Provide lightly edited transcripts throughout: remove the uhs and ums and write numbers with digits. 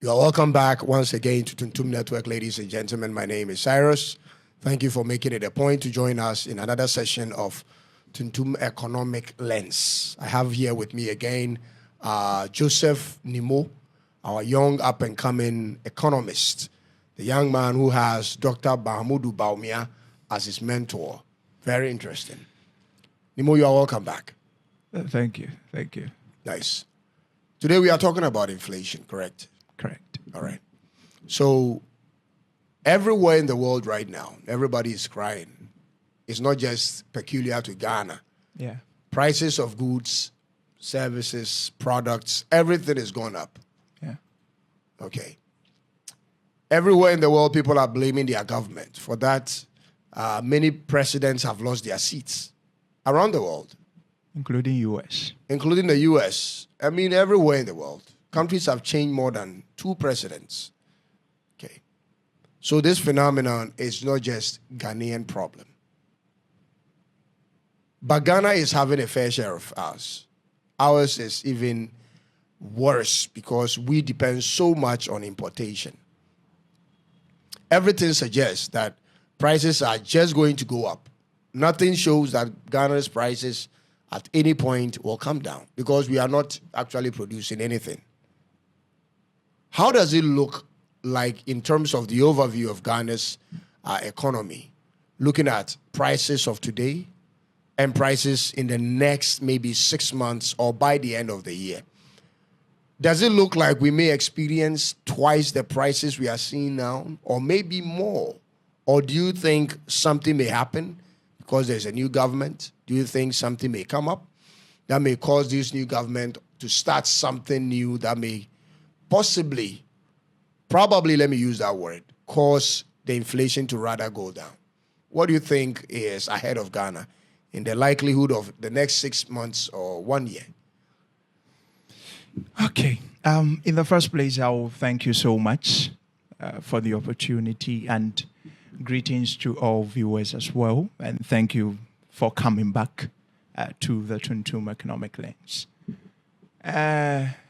You are welcome back once again to Tuntum Network, ladies and gentlemen. My name is Cyrus. Thank you for making it a point to join us in another session of Tuntum Economic Lens. I have here with me again Joseph Nimo, our young up-and-coming economist, the young man who has Dr. Bahamudu Baumia as his mentor. Very interesting. Nimo, you are welcome back. Thank you. Nice. Today we are talking about inflation, correct? Correct. All right. So everywhere in the world right now, everybody is crying. It's not just peculiar to Ghana. Yeah. Prices of goods, services, products, everything is going up. Yeah. Okay. Everywhere in the world, people are blaming their government. For that, many presidents have lost their seats around the world. Including U.S. Including the U.S. I mean, everywhere in the world. Countries have changed more than 2 presidents. Okay. So this phenomenon is not just Ghanaian problem. But Ghana is having a fair share of ours. Ours is even worse because we depend so much on importation. Everything suggests that prices are just going to go up. Nothing shows that Ghana's prices at any point will come down because we are not actually producing anything. How does it look like in terms of the overview of Ghana's economy, looking at prices of today and prices in the next maybe 6 months or by the end of the year? Does it look like we may experience twice the prices we are seeing now or maybe more? Or do you think something may happen because there's a new government? Do you think something may come up that may cause this new government to start something new that may probably, let me use that word, cause the inflation to rather go down? What do you think is ahead of Ghana in the likelihood of the next 6 months or 1 year? Okay. In the first place, I will thank you so much for the opportunity and greetings to all viewers as well. And thank you for coming back to the Tuntum Economic Lens.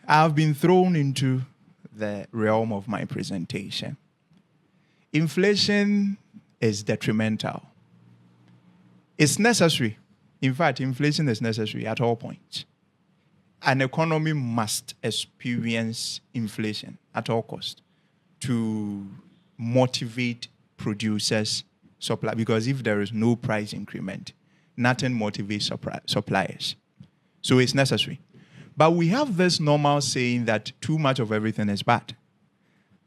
I've been thrown into the realm of my presentation. Inflation is detrimental. It's necessary. In fact, inflation is necessary at all points. An economy must experience inflation at all costs to motivate producers, supply, because if there is no price increment, nothing motivates suppliers. So it's necessary. But we have this normal saying that too much of everything is bad.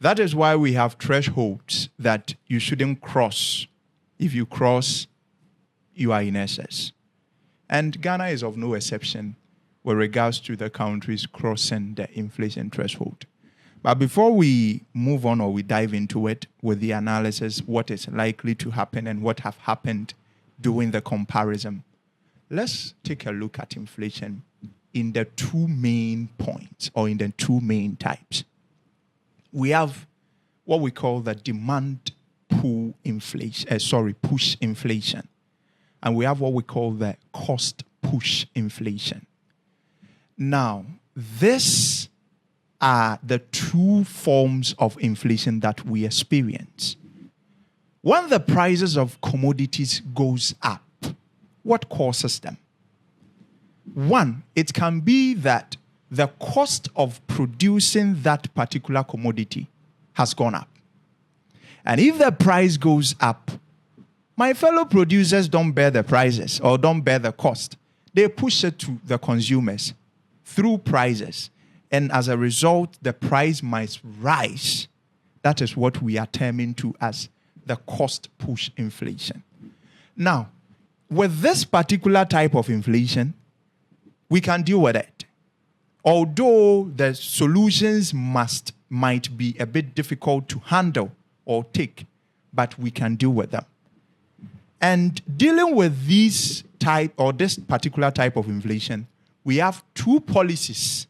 That is why we have thresholds that you shouldn't cross. If you cross, you are in excess. And Ghana is of no exception with regards to the countries crossing the inflation threshold. But before we move on or we dive into it with the analysis, what is likely to happen and what have happened during the comparison, let's take a look at inflation in the 2 main points or in the 2 main types. We have what we call the demand pull inflation, push inflation. And we have what we call the cost push inflation. Now, these are the 2 forms of inflation that we experience. When the prices of commodities goes up, what causes them? 1, it can be that the cost of producing that particular commodity has gone up. And if the price goes up, my fellow producers don't bear the prices or don't bear the cost. They push it to the consumers through prices. And as a result, the price might rise. That is what we are terming to as the cost push inflation. Now, with this particular type of inflation, we can deal with it. Although the solutions might be a bit difficult to handle or take, but we can deal with them. And dealing with this particular type of inflation, we have 2 policies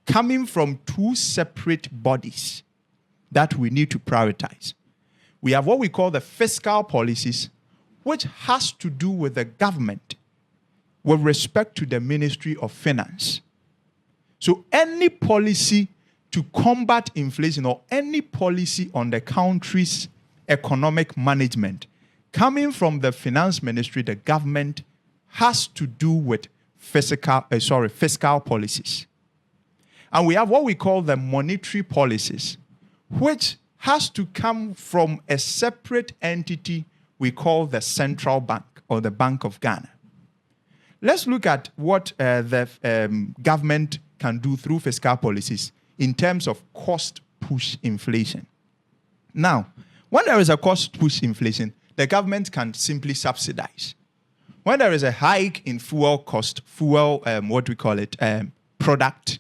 coming from 2 separate bodies that we need to prioritize. We have what we call the fiscal policies, which has to do with the government with respect to the Ministry of Finance. So any policy to combat inflation or any policy on the country's economic management coming from the finance ministry, the government, has to do with fiscal policies. And we have what we call the monetary policies, which has to come from a separate entity we call the central bank or the Bank of Ghana. Let's look at what the government can do through fiscal policies in terms of cost push inflation. Now, when there is a cost push inflation, the government can simply subsidize. When there is a hike in fuel cost, product,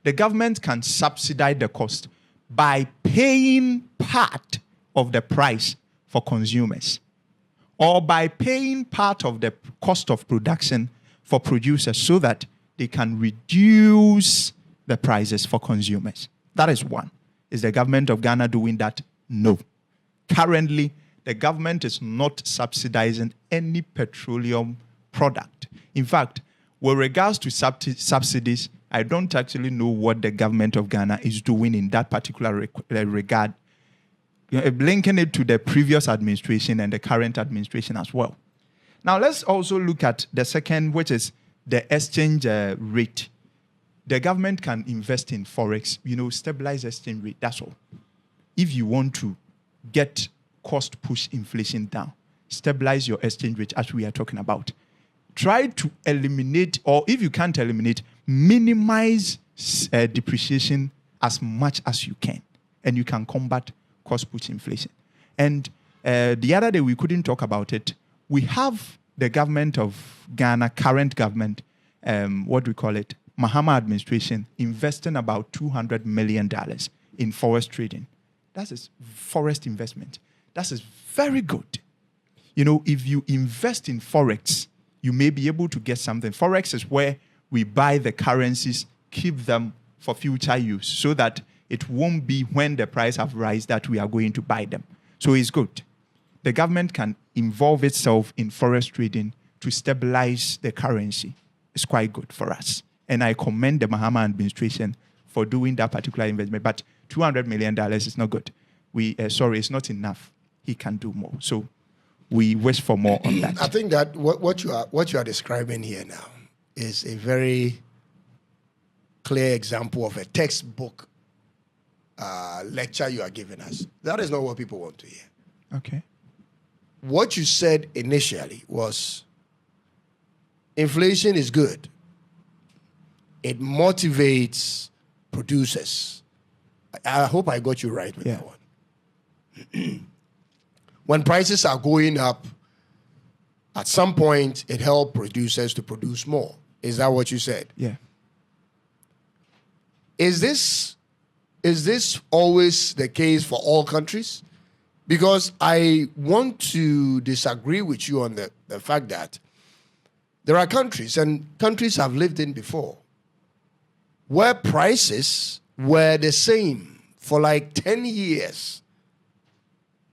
the government can subsidize the cost by paying part of the price for consumers or by paying part of the cost of production for producers so that they can reduce the prices for consumers. That is one. Is the government of Ghana doing that? No. Currently, the government is not subsidizing any petroleum product. In fact, with regards to subsidies, I don't actually know what the government of Ghana is doing in that particular regard, linking it to the previous administration and the current administration as well. Now, let's also look at the second, which is the exchange rate. The government can invest in forex, stabilize exchange rate, that's all. If you want to get cost push inflation down, stabilize your exchange rate as we are talking about. Try to eliminate, or if you can't eliminate, minimize depreciation as much as you can, and you can combat cost push inflation. And the other day we couldn't talk about it. We have the government of Ghana, current government, Mahama administration, investing about $200 million in forest trading. That is forest investment. That is very good. If you invest in forex, you may be able to get something. Forex is where we buy the currencies, keep them for future use, so that it won't be when the price have rise that we are going to buy them. So it's good. The government can involve itself in forex trading to stabilize the currency. It's quite good for us. And I commend the Mahama administration for doing that particular investment. But $200 million is not good. It's not enough. He can do more. So we wish for more on that. I think that what you are describing here now is a very clear example of a textbook lecture you are giving us. That is not what people want to hear. Okay. What you said initially was inflation is good. It motivates producers. I hope I got you right with that one. When prices are going up, at some point, it helps producers to produce more. Is that what you said? Yeah. Is this always the case for all countries? Because I want to disagree with you on the fact that there are countries, and countries have lived in before, where prices were the same for like 10 years.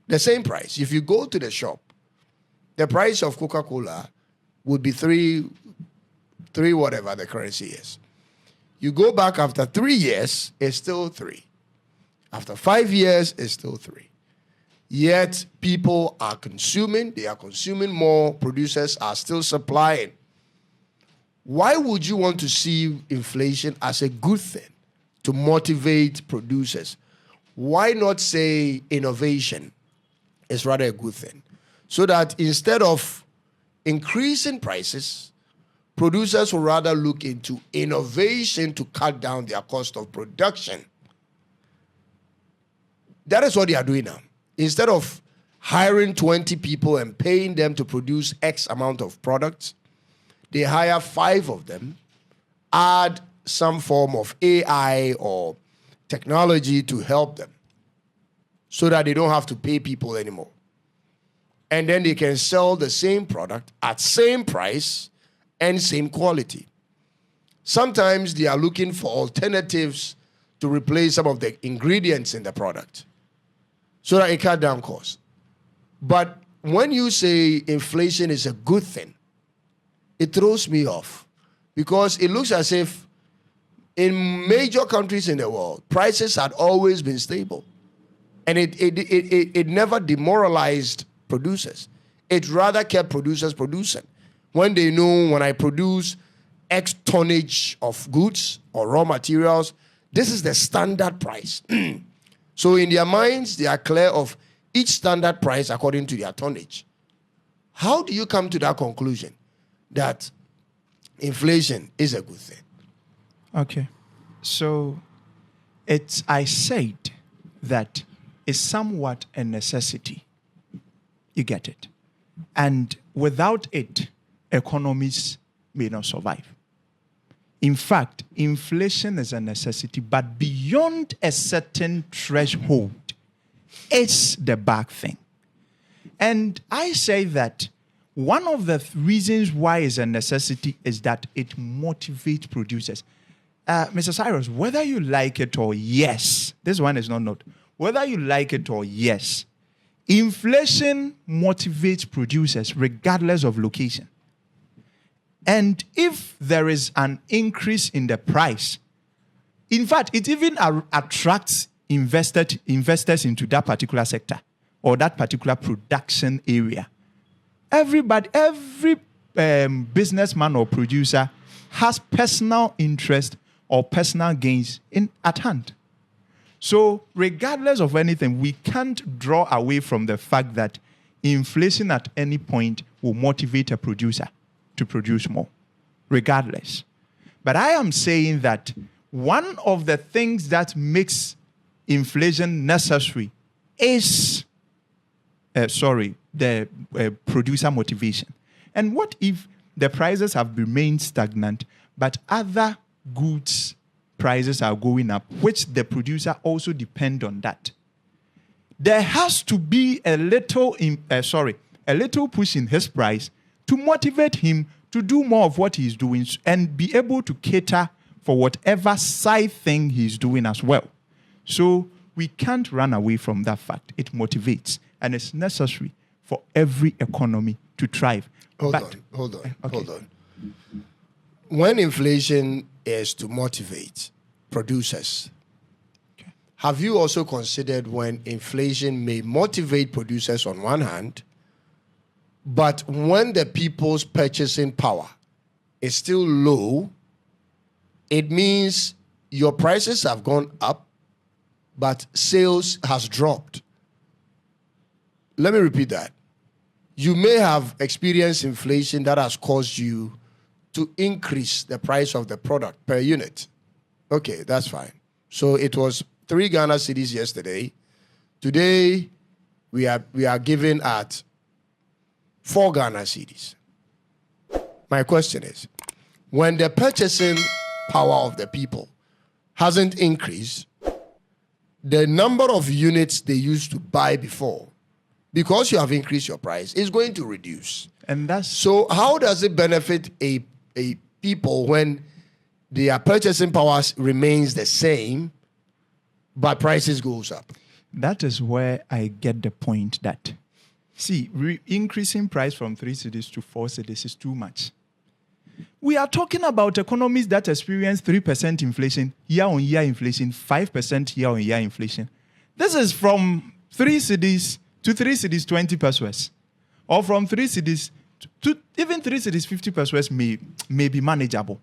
The same price. If you go to the shop, the price of Coca-Cola would be three whatever the currency is. You go back after 3 years, it's still 3. After 5 years, it's still 3. Yet people are consuming, they are consuming more, producers are still supplying. Why would you want to see inflation as a good thing to motivate producers? Why not say innovation is rather a good thing? So that instead of increasing prices, producers will rather look into innovation to cut down their cost of production. That is what they are doing now. Instead of hiring 20 people and paying them to produce X amount of products, they hire 5 of them, add some form of AI or technology to help them so that they don't have to pay people anymore. And then they can sell the same product at same price and same quality. Sometimes they are looking for alternatives to replace some of the ingredients in the product so that it cut down costs. But when you say inflation is a good thing, it throws me off because it looks as if In major countries in the world, prices had always been stable. And it never demoralized producers. It rather kept producers producing. When they know when I produce X tonnage of goods or raw materials, this is the standard price. So in their minds, they are clear of each standard price according to their tonnage. How do you come to that conclusion that inflation is a good thing? Okay. So I said that it's somewhat a necessity. You get it? And without it, economies may not survive. In fact, inflation is a necessity, but beyond a certain threshold, it's the bad thing. And I say that one of the reasons why it's a necessity is that it motivates producers. Mr. Cyrus, whether you like it or yes, this one is not note. Whether you like it or yes, inflation motivates producers regardless of location. And if there is an increase in the price, in fact, it even attracts investors into that particular sector or that particular production area. Every businessman or producer has personal interest or personal gains at hand. So regardless of anything, we can't draw away from the fact that inflation at any point will motivate a producer to produce more, regardless. But I am saying that one of the things that makes inflation necessary is, the producer motivation. And what if the prices have remained stagnant, but other goods prices are going up, which the producer also depend on that? There has to be a little push in his price to motivate him to do more of what he's doing and be able to cater for whatever side thing he's doing as well. So we can't run away from that fact. It motivates, and it's necessary for every economy to thrive. Hold on. When inflation is to motivate producers, okay, have you also considered when inflation may motivate producers on one hand, but when the people's purchasing power is still low, it means your prices have gone up, but sales has dropped? Let me repeat that. You may have experienced inflation that has caused you to increase the price of the product per unit. Okay, that's fine. So it was 3 Ghana cedis yesterday. Today, we are giving at 4 Ghana cedis. My question is, when the purchasing power of the people hasn't increased, the number of units they used to buy before, because you have increased your price, is going to reduce. And that's so how does it benefit a people when their purchasing power remains the same, but prices goes up? That is where I get the point that, see, increasing price from 3 cedis to 4 cedis is too much. We are talking about economies that experience 3% inflation, year-on-year inflation, 5% year-on-year inflation. This is from 3 cedis to 3 cedis 20 pesos, or from 3 cedis to even 3 cedis 50 pesos may be manageable.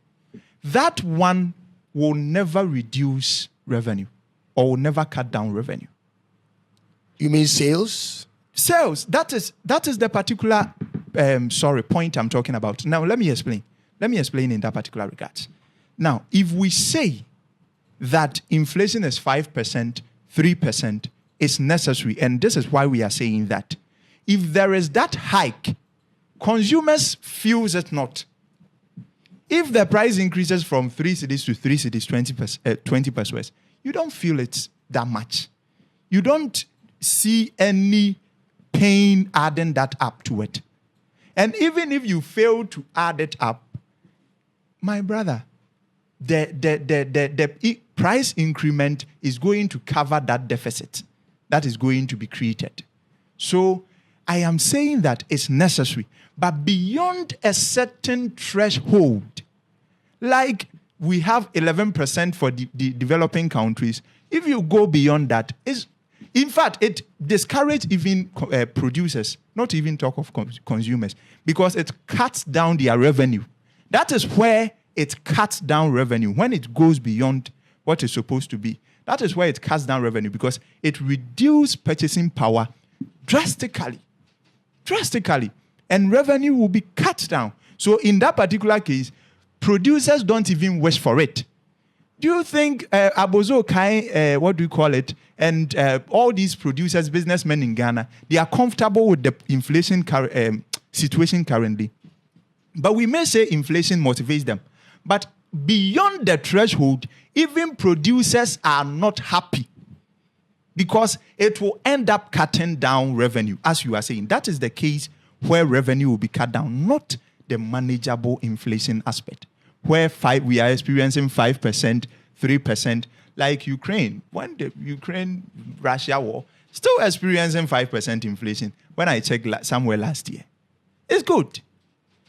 That one will never reduce revenue or will never cut down revenue. You mean sales? Sales. That is the particular point I'm talking about. Now let me explain. Let me explain in that particular regard. Now, if we say that inflation is 5%, 3%, it's necessary, and this is why we are saying that. If there is that hike, consumers feels it not. If the price increases from 3 cedis to 3 cedis 20 pesos, you don't feel it that much. You don't see any pain adding that up to it. And even if you fail to add it up, my brother, the price increment is going to cover that deficit that is going to be created. So I am saying that it's necessary, but beyond a certain threshold, like we have 11% for the developing countries. If you go beyond that, in fact, it discourages even producers, not even talk of consumers, because it cuts down their revenue. That is where it cuts down revenue, when it goes beyond what it's supposed to be. That is where it cuts down revenue, because it reduces purchasing power drastically. And revenue will be cut down. So in that particular case, producers don't even wish for it. Do you think Abozo Kai, what do you call it, and all these producers, businessmen in Ghana, they are comfortable with the inflation situation currently? But we may say inflation motivates them. But beyond the threshold, even producers are not happy, because it will end up cutting down revenue, as you are saying. That is the case where revenue will be cut down, not the manageable inflation aspect, where we are experiencing 5%, 3%, like Ukraine. When the Ukraine-Russia war, still experiencing 5% inflation. When I checked somewhere last year, it's good.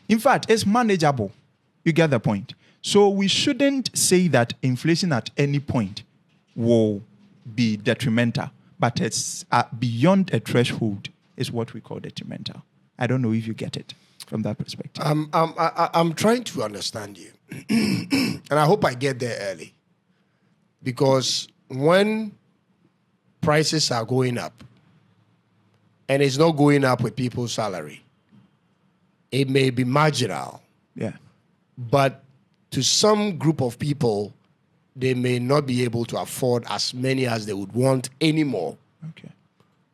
In fact, it's manageable. You get the point. So we shouldn't say that inflation at any point will be detrimental, but it's beyond a threshold is what we call detrimental. I don't know if you get it from that perspective. I'm trying to understand you, and I hope I get there early, because when prices are going up, and it's not going up with people's salary, it may be marginal. Yeah. But to some group of people, they may not be able to afford as many as they would want anymore. Okay.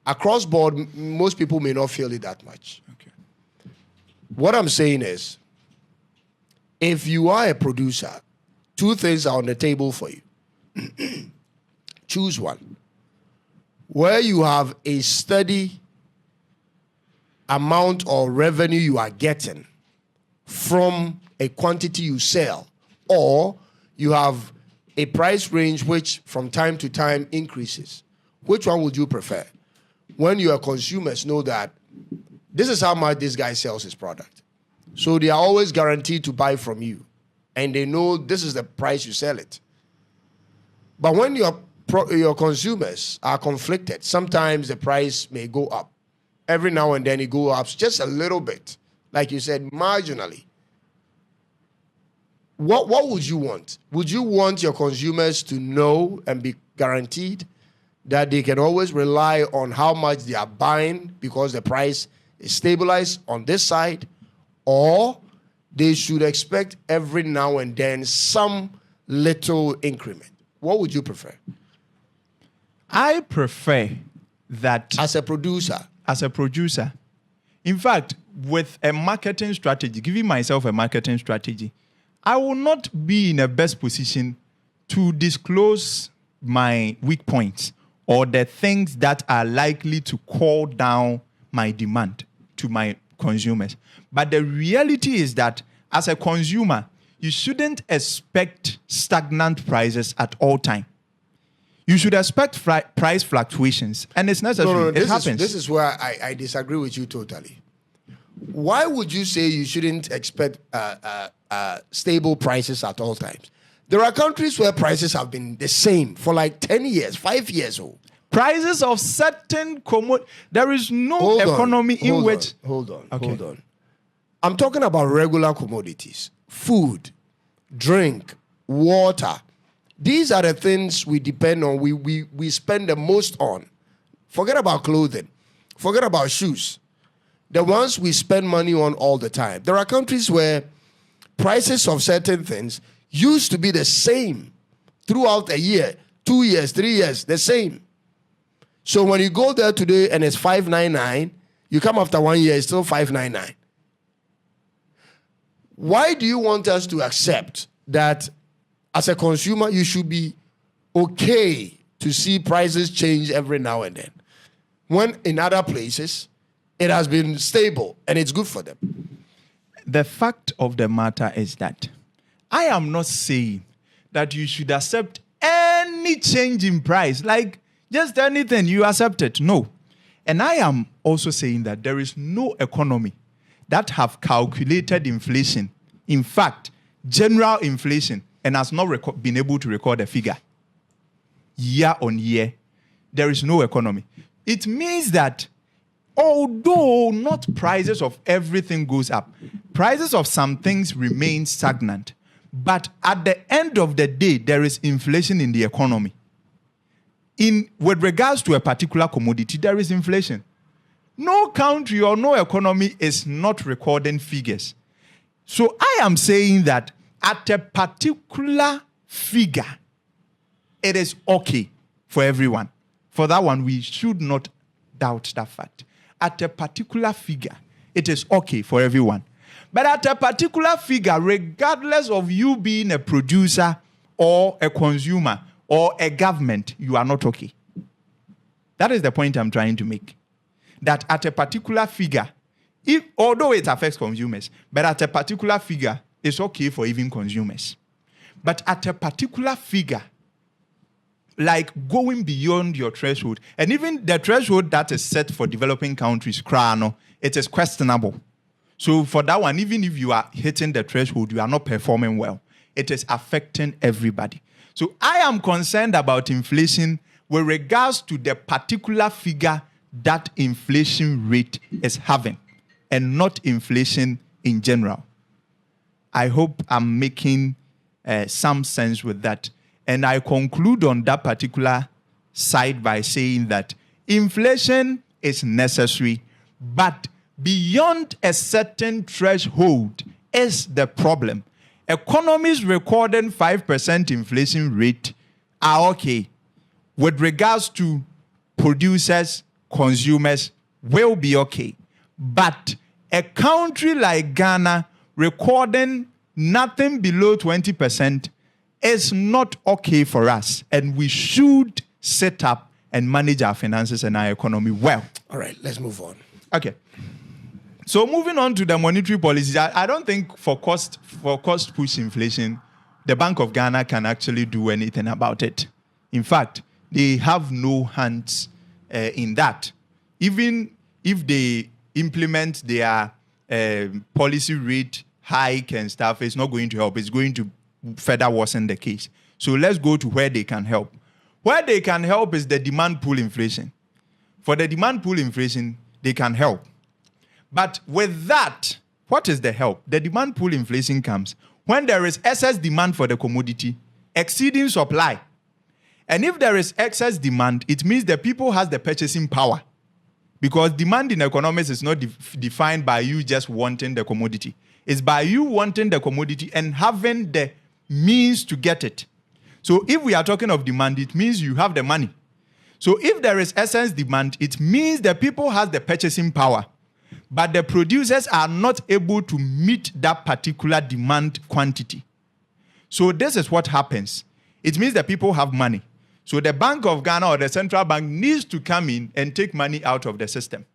Across board, most people may not feel it that much. Okay. What I'm saying is, if you are a producer, two things are on the table for you. Choose one. Where you have a steady amount of revenue you are getting from a quantity you sell, or you have a price range which from time to time increases. Which one would you prefer? When your consumers know that this is how much this guy sells his product, so they are always guaranteed to buy from you, and they know this is the price you sell it. But when your consumers are conflicted, sometimes the price may go up. Every now and then it goes up just a little bit, like you said, marginally. What would you want? Would you want your consumers to know and be guaranteed that they can always rely on how much they are buying because the price is stabilized on this side, or they should expect every now and then some little increment? What would you prefer? I prefer that As a producer. In fact, with a marketing strategy, giving myself a marketing strategy, I will not be in a best position to disclose my weak points or the things that are likely to call down my demand to my consumers. But the reality is that as a consumer, you shouldn't expect stagnant prices at all time. You should expect price fluctuations, and it's necessary. No, it happens. This is where I disagree with you totally. Why would you say you shouldn't expect stable prices at all times? There are countries where prices have been the same for like 10 years, 5 years old. Prices of certain commodities. There is no economy in which... Hold on. I'm talking about regular commodities. Food, drink, water. These are the things we depend on, we spend the most on. Forget about clothing. Forget about shoes. The ones we spend money on all the time. There are countries where prices of certain things used to be the same throughout a year, 2 years, 3 years, the same. So when you go there today and it's $5.99, you come after 1 year, it's still $5.99. Why do you want us to accept that as a consumer, you should be okay to see prices change every now and then, when in other places it has been stable and it's good for them? The fact of the matter is that I am not saying that you should accept any change in price, like just anything, you accept it. No. And I am also saying that there is no economy that have calculated inflation. In fact, general inflation and has not been able to record a figure year on year, there is no economy. It means that although not prices of everything goes up, prices of some things remain stagnant. But at the end of the day, there is inflation in the economy. With regards to a particular commodity, there is inflation. No country or no economy is not recording figures. So I am saying that at a particular figure, it is okay for everyone. For that one, we should not doubt that fact. At a particular figure, it is okay for everyone. But at a particular figure, regardless of you being a producer or a consumer or a government, you are not okay. That is the point I'm trying to make. That at a particular figure, although it affects consumers, but at a particular figure, it's okay for even consumers. But at a particular figure, like going beyond your threshold, and even the threshold that is set for developing countries, it is questionable. So for that one, even if you are hitting the threshold, you are not performing well. It is affecting everybody. So I am concerned about inflation with regards to the particular figure that inflation rate is having, and not inflation in general. I hope I'm making some sense with that. And I conclude on that particular side by saying that inflation is necessary, but beyond a certain threshold is the problem. Economies recording 5% inflation rate are okay. With regards to producers, consumers, will be okay. But a country like Ghana recording nothing below 20% is not okay for us. And we should set up and manage our finances and our economy well. All right, let's move on. Okay. So moving on to the monetary policies, I don't think for cost push inflation, the Bank of Ghana can actually do anything about it. In fact, they have no hands in that. Even if they implement their policy rate hike and stuff, it's not going to help. It's going to further worsen the case. So let's go to where they can help. Where they can help is the demand pull inflation. For the demand pull inflation, they can help. But with that, what is the help? The demand pull inflation comes when there is excess demand for the commodity exceeding supply. And if there is excess demand, it means the people has the purchasing power. Because demand in economics is not defined by you just wanting the commodity. It's by you wanting the commodity and having the means to get it. So if we are talking of demand, it means you have the money. So if there is excess demand, it means the people has the purchasing power. But the producers are not able to meet that particular demand quantity. So this is what happens. It means the people have money. So the Bank of Ghana or the central bank needs to come in and take money out of the system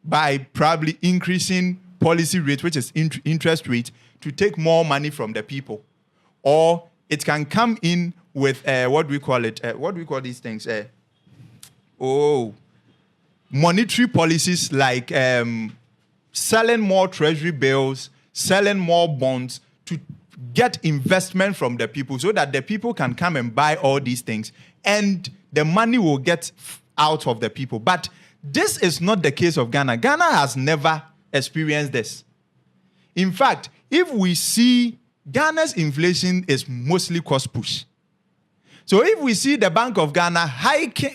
by probably increasing policy rate, which is interest rate, to take more money from the people. Or it can come in with, what do we call it? What do we call these things? Monetary policies like selling more treasury bills, selling more bonds to get investment from the people so that the people can come and buy all these things and the money will get out of the people. But this is not the case of Ghana. Ghana has never experienced this. In fact, if we see Ghana's inflation is mostly cost push. So if we see the Bank of Ghana hiking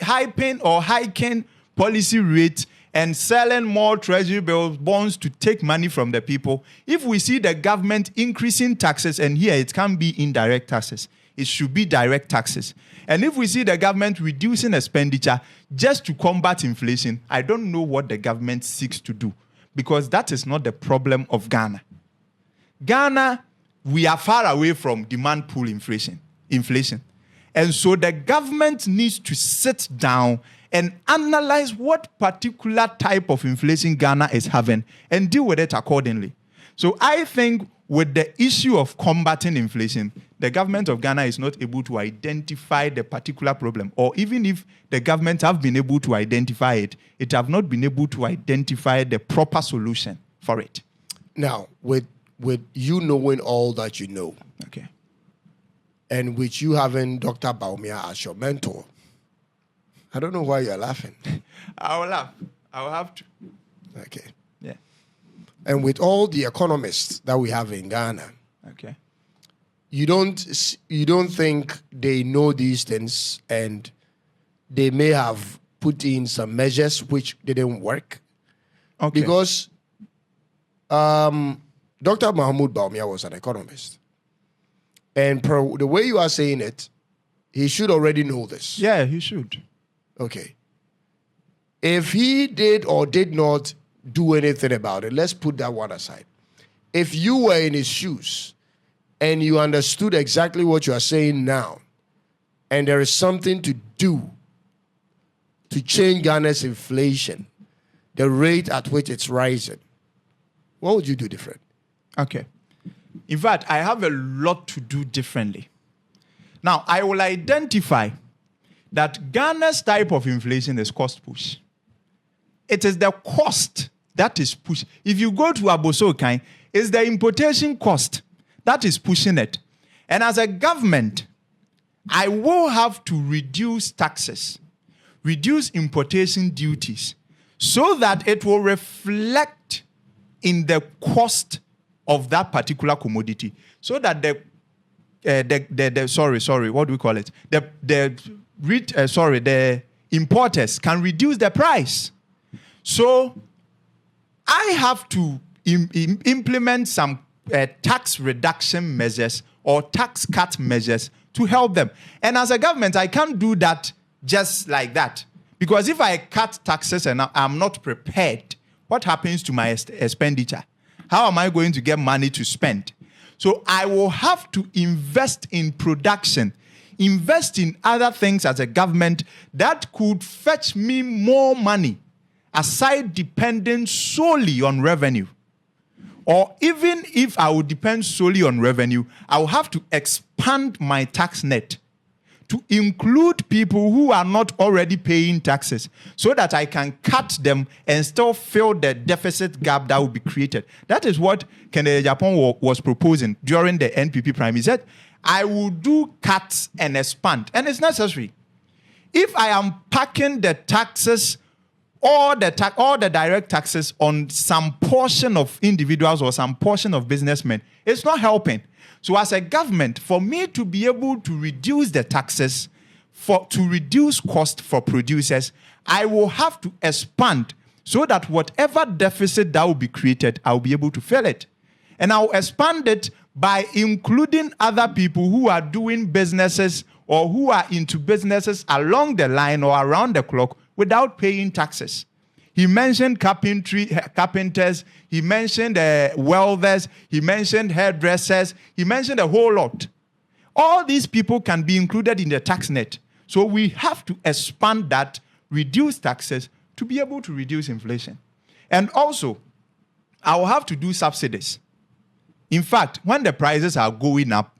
policy rate and selling more treasury bills, bonds to take money from the people, if we see the government increasing taxes, and here it can be indirect taxes, it should be direct taxes. And if we see the government reducing expenditure just to combat inflation, I don't know what the government seeks to do, because that is not the problem of Ghana. Ghana, we are far away from demand pull inflation. And so the government needs to sit down and analyze what particular type of inflation Ghana is having and deal with it accordingly. So I think with the issue of combating inflation, the government of Ghana is not able to identify the particular problem. Or even if the government have been able to identify it, it have not been able to identify the proper solution for it. Now, with you knowing all that you know, okay, and with you having Dr. Baumia as your mentor, I don't know why you're laughing. I will laugh. I will have to. Okay. Yeah. And with all the economists that we have in Ghana, Okay. you don't think they know these things, and they may have put in some measures which didn't work? Okay. Because Dr. Mahmoud Baumia was an economist. And the way you are saying it, he should already know this. Yeah, he should. Okay. If he did or did not do anything about it, let's put that one aside. If you were in his shoes and you understood exactly what you are saying now, and there is something to do to change Ghana's inflation, the rate at which it's rising, what would you do different? Okay. In fact, I have a lot to do differently. Now, I will identify that Ghana's type of inflation is cost push. It is the cost that is push. If you go to Abosokai, it's the importation cost that is pushing it. And as a government, I will have to reduce taxes, reduce importation duties, so that it will reflect in the cost of that particular commodity, so that the importers can reduce the price. So I have to implement some tax reduction measures or tax cut measures to help them. And as a government, I can't do that just like that. Because if I cut taxes and I'm not prepared, what happens to my expenditure? How am I going to get money to spend? So I will have to invest in production, invest in other things as a government that could fetch me more money, aside depending solely on revenue. Or even if I would depend solely on revenue, I will have to expand my tax net to include people who are not already paying taxes, so that I can cut them and still fill the deficit gap that will be created. That is what Kennedy Japan was proposing during the NPP prime. He said, I will do cuts and expand. And it's necessary. If I am packing the taxes, all the direct taxes on some portion of individuals or some portion of businessmen, it's not helping. So as a government, for me to be able to reduce the taxes, to reduce cost for producers, I will have to expand so that whatever deficit that will be created, I'll be able to fill it. And I'll expand it by including other people who are doing businesses or who are into businesses along the line or around the clock without paying taxes. He mentioned carpenters, he mentioned welders, he mentioned hairdressers, he mentioned a whole lot. All these people can be included in the tax net. So we have to expand that, reduce taxes to be able to reduce inflation. And also, I will have to do subsidies. In fact, when the prices are going up,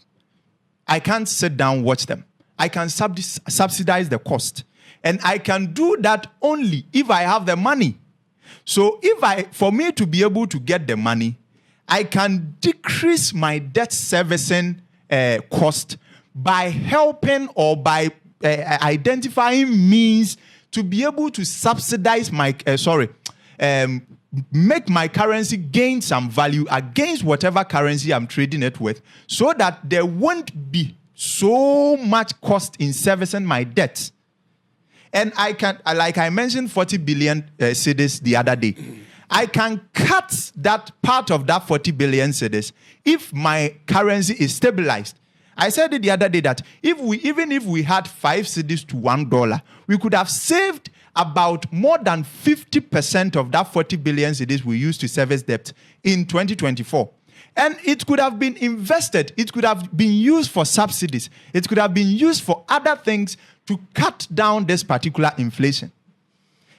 I can't sit down watch them. I can subsidize the cost. And I can do that only if I have the money. So for me to be able to get the money, I can decrease my debt servicing cost by helping or by identifying means to be able to subsidize make my currency gain some value against whatever currency I'm trading it with, so that there won't be so much cost in servicing my debts. And I can, like I mentioned, 40 billion cedis the other day. I can cut that part of that 40 billion cedis if my currency is stabilized. I said it the other day that even if we had 5 cedis to $1, we could have saved about more than 50% of that 40 billion cedis we used to service debt in 2024. And it could have been invested. It could have been used for subsidies. It could have been used for other things to cut down this particular inflation.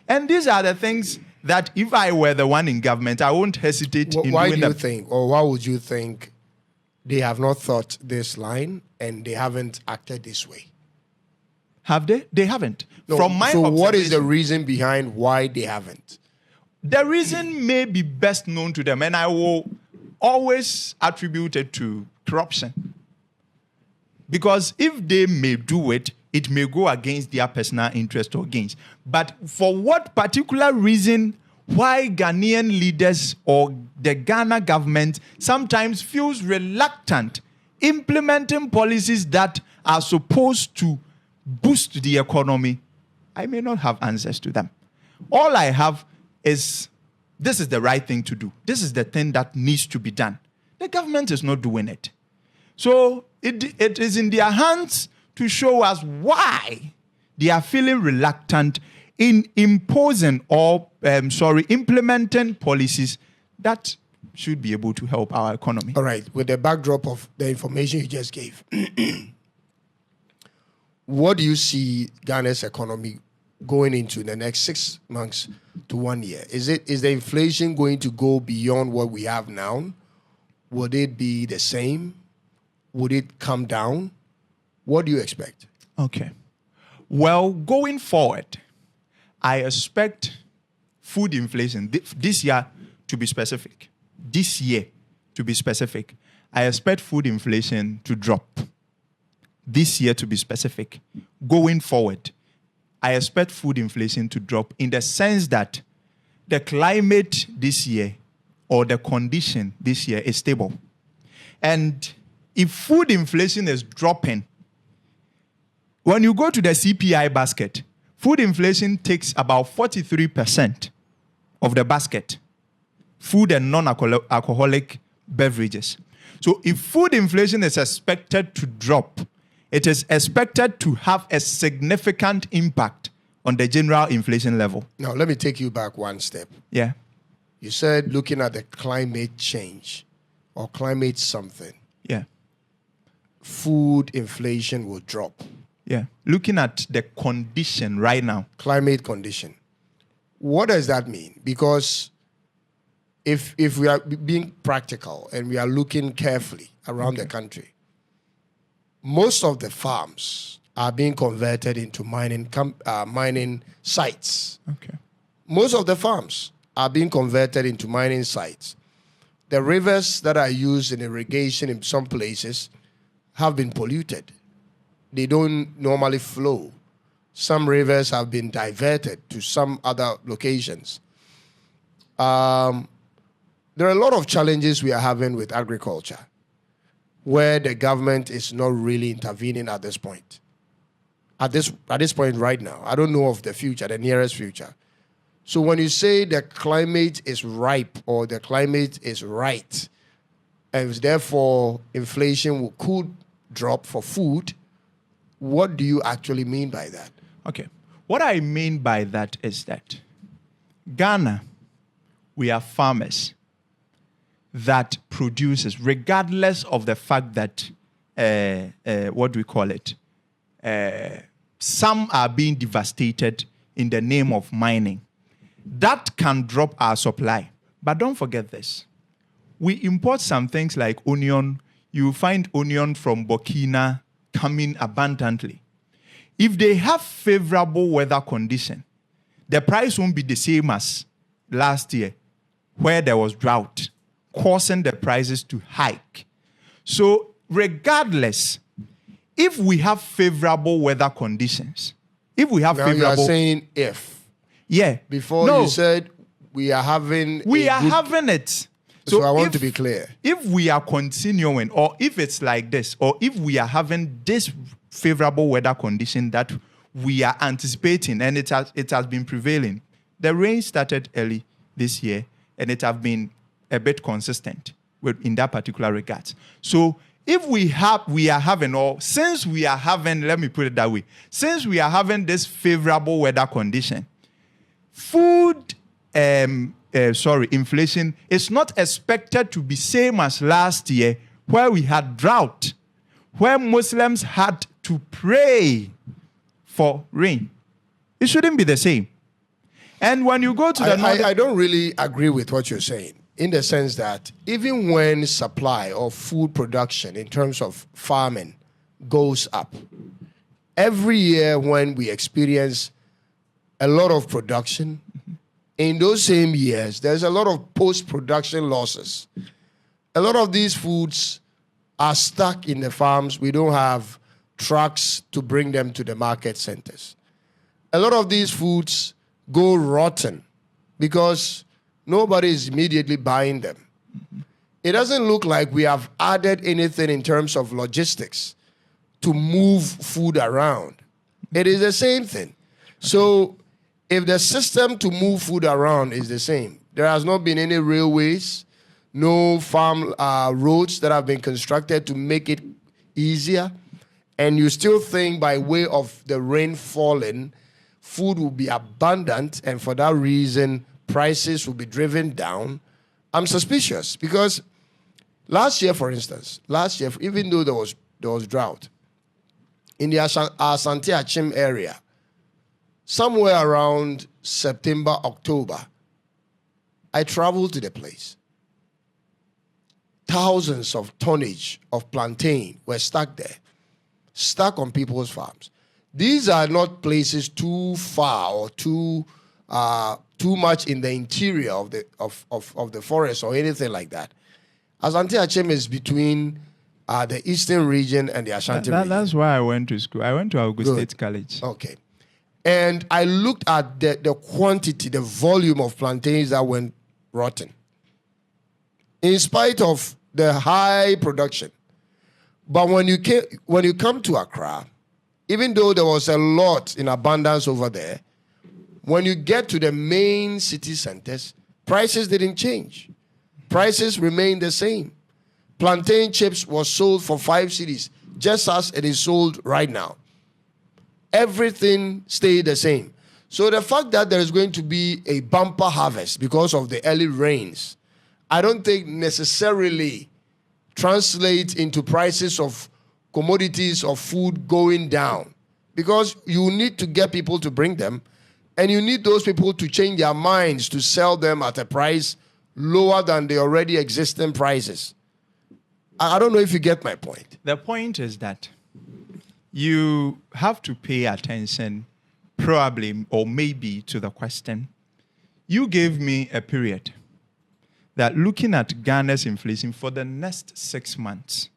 And these are the things that if I were the one in government, I won't hesitate in doing them. Why do you think, or why would you think they have not thought this line and they haven't acted this way? Have they? They haven't. No, From my so what is the reason behind why they haven't? The reason may be best known to them, and I will always attribute it to corruption. Because if they may do it, it may go against their personal interest or gains. But for what particular reason why Ghanaian leaders or the Ghana government sometimes feels reluctant implementing policies that are supposed to boost the economy, I may not have answers to them. All I have is, this is the right thing to do. This is the thing that needs to be done. The government is not doing it. So it is in their hands to show us why they are feeling reluctant in imposing or, implementing policies that should be able to help our economy. All right. With the backdrop of the information you just gave, what do you see Ghana's economy going into the next 6 months to 1 year? Is the inflation going to go beyond what we have now? Would it be the same? Would it come down? What do you expect? Okay. Well, going forward, I expect food inflation this year to be specific. This year, to be specific, I expect food inflation to drop. This year, to be specific. Going forward, I expect food inflation to drop in the sense that the climate this year or the condition this year is stable. And if food inflation is dropping, when you go to the CPI basket, food inflation takes about 43% of the basket, food and non-alcoholic beverages. So if food inflation is expected to drop, it is expected to have a significant impact on the general inflation level. Now, let me take you back one step. Yeah. You said looking at the climate change or climate something, Yeah. food inflation will drop. Yeah. Looking at the condition right now. Climate condition. What does that mean? Because if we are being practical and we are looking carefully around the country, most of the farms are being converted into mining sites. Okay. Most of the farms are being converted into mining sites. The rivers that are used in irrigation in some places have been polluted. They don't normally flow. Some rivers have been diverted to some other locations. There are a lot of challenges we are having with agriculture where the government is not really intervening at this point. At this point right now, I don't know of the future, the nearest future. So when you say the climate is ripe or the climate is right, and therefore inflation could drop for food, what do you actually mean by that? Okay. What I mean by that is that Ghana, we are farmers that produces, regardless of the fact that, what do we call it? Some are being devastated in the name of mining. That can drop our supply. But don't forget this. We import some things like onion. You find onion from Burkina coming abundantly. If they have favorable weather condition, the price won't be the same as last year where there was drought, causing the prices to hike. So regardless, if we have favorable weather conditions, Now you are saying if. Yeah. Before No, you said we are having having it. So I want to be clear. If we are continuing, or if it's like this, or if we are having this favorable weather condition that we are anticipating, and it has been prevailing. The rain started early this year, and it has been a bit consistent in that particular regard. So if since we are having, let me put it that way, since we are having this favorable weather condition, inflation is not expected to be same as last year where we had drought, where Muslims had to pray for rain. It shouldn't be the same. And when you go to the I don't really agree with what you're saying, in the sense that even when supply of food production in terms of farming goes up, every year when we experience a lot of production, in those same years, there's a lot of post-production losses. A lot of these foods are stuck in the farms. We don't have trucks to bring them to the market centers. A lot of these foods go rotten because nobody is immediately buying them. It doesn't look like we have added anything in terms of logistics to move food around. It is the same thing. So if the system to move food around is the same, there has not been any railways, no farm roads that have been constructed to make it easier, and you still think by way of the rain falling, food will be abundant, and for that reason, prices will be driven down, I'm suspicious. Because last year, for instance, even though there was drought, in the Asante Achim area, somewhere around September, October, I traveled to the place. Thousands of tonnage of plantain were stuck there, stuck on people's farms. These are not places too far or too much in the interior of the forest or anything like that. Asante Achim is between the eastern region and the Ashanti region. That's why I went to school. I went to Augusta State College. Okay. And I looked at the quantity, the volume of plantains that went rotten. In spite of the high production. But when you come to Accra, even though there was a lot in abundance over there, when you get to the main city centers, prices didn't change. Prices remained the same. Plantain chips was sold for 5 cedis, just as it is sold right now. Everything stayed the same. So the fact that there is going to be a bumper harvest because of the early rains, I don't think necessarily translate into prices of commodities of food going down, because you need to get people to bring them, and you need those people to change their minds to sell them at a price lower than the already existing prices. I don't know if you get my point. The point is that you have to pay attention probably or maybe to the question. You gave me a period that looking at Ghana's inflation for the next 6 months.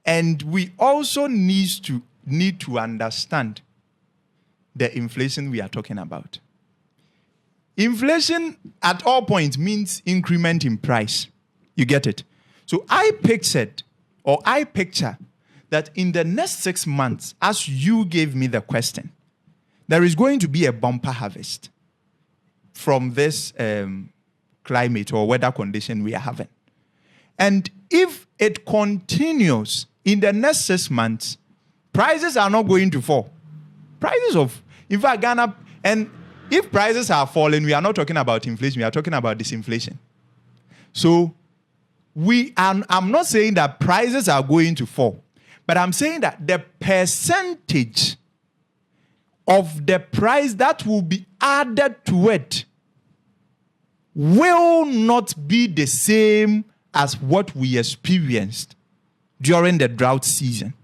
And we also need to understand the inflation we are talking about. Inflation at all points means increment in price. You get it? So I picture that in the next 6 months, as you gave me the question, there is going to be a bumper harvest from this climate or weather condition we are having. And if it continues in the next 6 months, prices are not going to fall. In fact, Ghana, and if prices are falling, we are not talking about inflation, we are talking about disinflation. So I'm not saying that prices are going to fall, but I'm saying that the percentage of the price that will be added to it will not be the same as what we experienced during the drought season.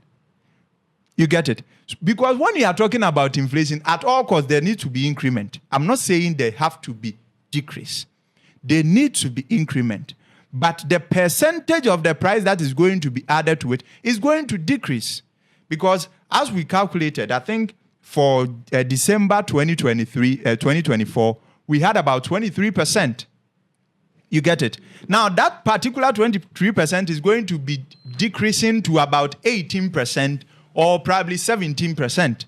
You get it? Because when you are talking about inflation, at all costs, there needs to be increment. I'm not saying they have to be decrease. They need to be increment. But the percentage of the price that is going to be added to it is going to decrease. Because as we calculated, I think for December 2024, we had about 23%. You get it? Now, that particular 23% is going to be decreasing to about 18% or probably 17%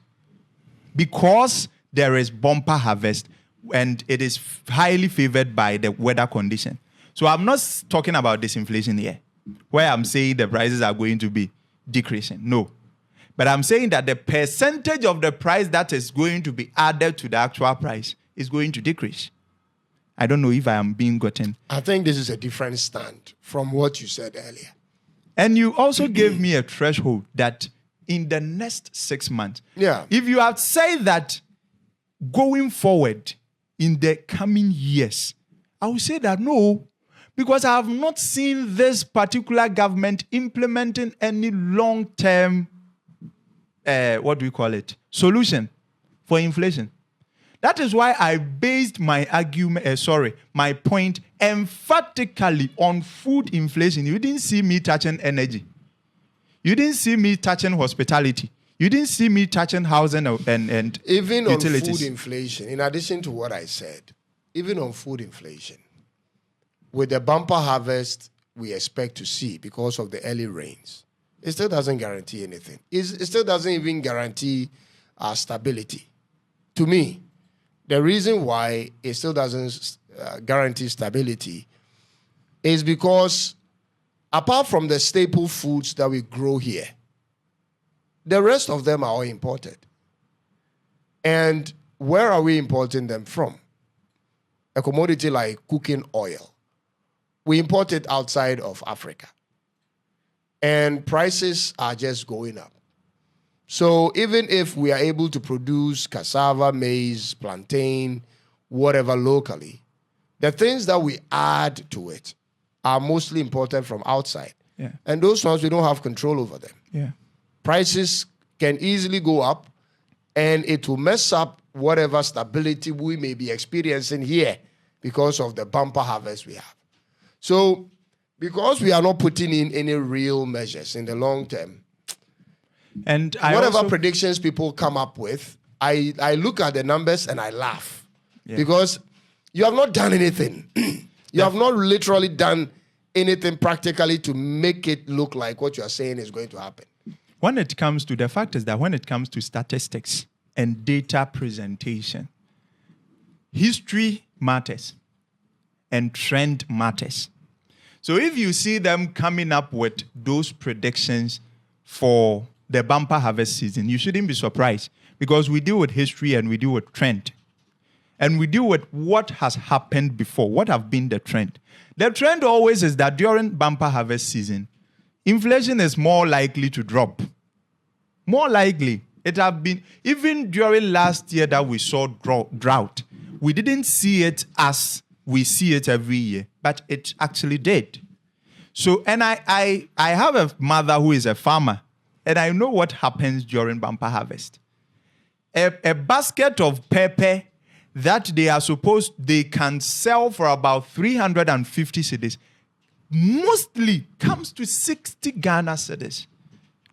because there is bumper harvest and it is highly favored by the weather condition. So I'm not talking about disinflation here, where I'm saying the prices are going to be decreasing. No. But I'm saying that the percentage of the price that is going to be added to the actual price is going to decrease. I don't know if I am being gotten. I think this is a different stand from what you said earlier. And you also gave me a threshold that in the next 6 months, if you have said that going forward in the coming years, I will say that no, because I have not seen this particular government implementing any long-term, solution for inflation. That is why I based my my point emphatically on food inflation. You didn't see me touching energy. You didn't see me touching hospitality. You didn't see me touching housing and even utilities. On food inflation, in addition to what I said, even on food inflation, with the bumper harvest we expect to see because of the early rains, it still doesn't guarantee anything. It still doesn't even guarantee stability. To me, the reason why it still doesn't guarantee stability is because apart from the staple foods that we grow here, the rest of them are all imported. And where are we importing them from? A commodity like cooking oil. We import it outside of Africa. And prices are just going up. So even if we are able to produce cassava, maize, plantain, whatever locally, the things that we add to it are mostly imported from outside. Yeah. And those ones, we don't have control over them. Yeah. Prices can easily go up, and it will mess up whatever stability we may be experiencing here because of the bumper harvest we have. So, because we are not putting in any real measures in the long term, and whatever predictions people come up with, I look at the numbers and I laugh. Yeah. Because you have not done anything. You have not literally done anything practically to make it look like what you are saying is going to happen. When it comes to the fact is that when it comes to statistics and data presentation, history matters and trend matters. So if you see them coming up with those predictions for the bumper harvest season, you shouldn't be surprised because we deal with history and we deal with trend. And we deal with what has happened before, what have been the trend. The trend always is that during bumper harvest season, inflation is more likely to drop. More likely. It have been, even during last year that we saw drought, we didn't see it as we see it every year, but it actually did. So, and I have a mother who is a farmer, and I know what happens during bumper harvest. A basket of pepper that they can sell for about 350 cedis, mostly comes to 60 Ghana cedis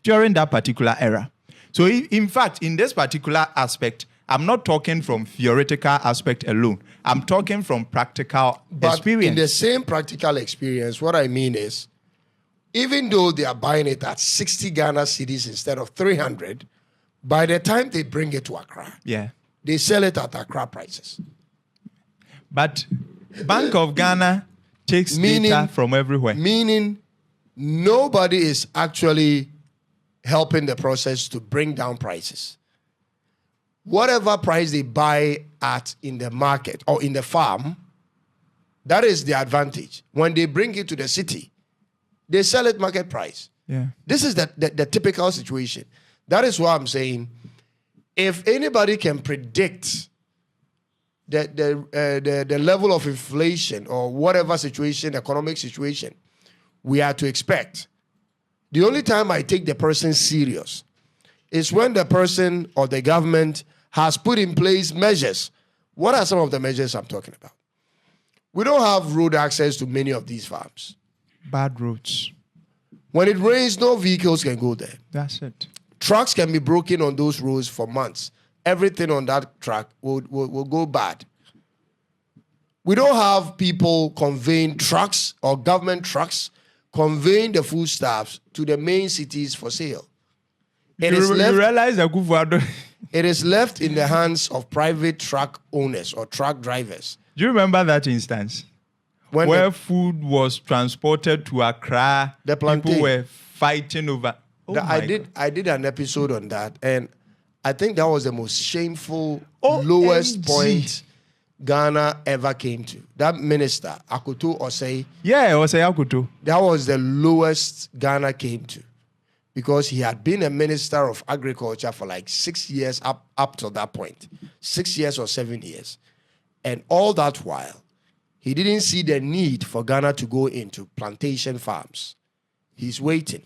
during that particular era. So in fact, in this particular aspect, I'm not talking from theoretical aspect alone. I'm talking from practical experience. In the same practical experience, what I mean is, even though they are buying it at 60 Ghana cedis instead of 300, by the time they bring it to Accra, they sell it at Accra prices. But Bank of Ghana takes data from everywhere. Meaning nobody is actually helping the process to bring down prices. Whatever price they buy at in the market or in the farm, that is the advantage. When they bring it to the city, they sell it market price. Yeah. This is the typical situation. That is why I'm saying, if anybody can predict the level of inflation or whatever situation, economic situation, we are to expect, the only time I take the person serious is when the person or the government has put in place measures. What are some of the measures I'm talking about? We don't have road access to many of these farms. Bad roads. When it rains, no vehicles can go there. That's it. Trucks can be broken on those roads for months. Everything on that track will go bad. We don't have people conveying trucks or government trucks conveying the foodstuffs to the main cities for sale. It is left in the hands of private truck owners or truck drivers. Do you remember that instance? Where food was transported to Accra, the plantain. People were fighting over. I did an episode on that, and I think that was the most shameful, lowest point Ghana ever came to. That minister, Akoto Osei. Yeah, Osei Akoto. That was the lowest Ghana came to, because he had been a minister of agriculture for like 6 years up to that point, 6 years or 7 years, and all that while, he didn't see the need for Ghana to go into plantation farms. He's waiting.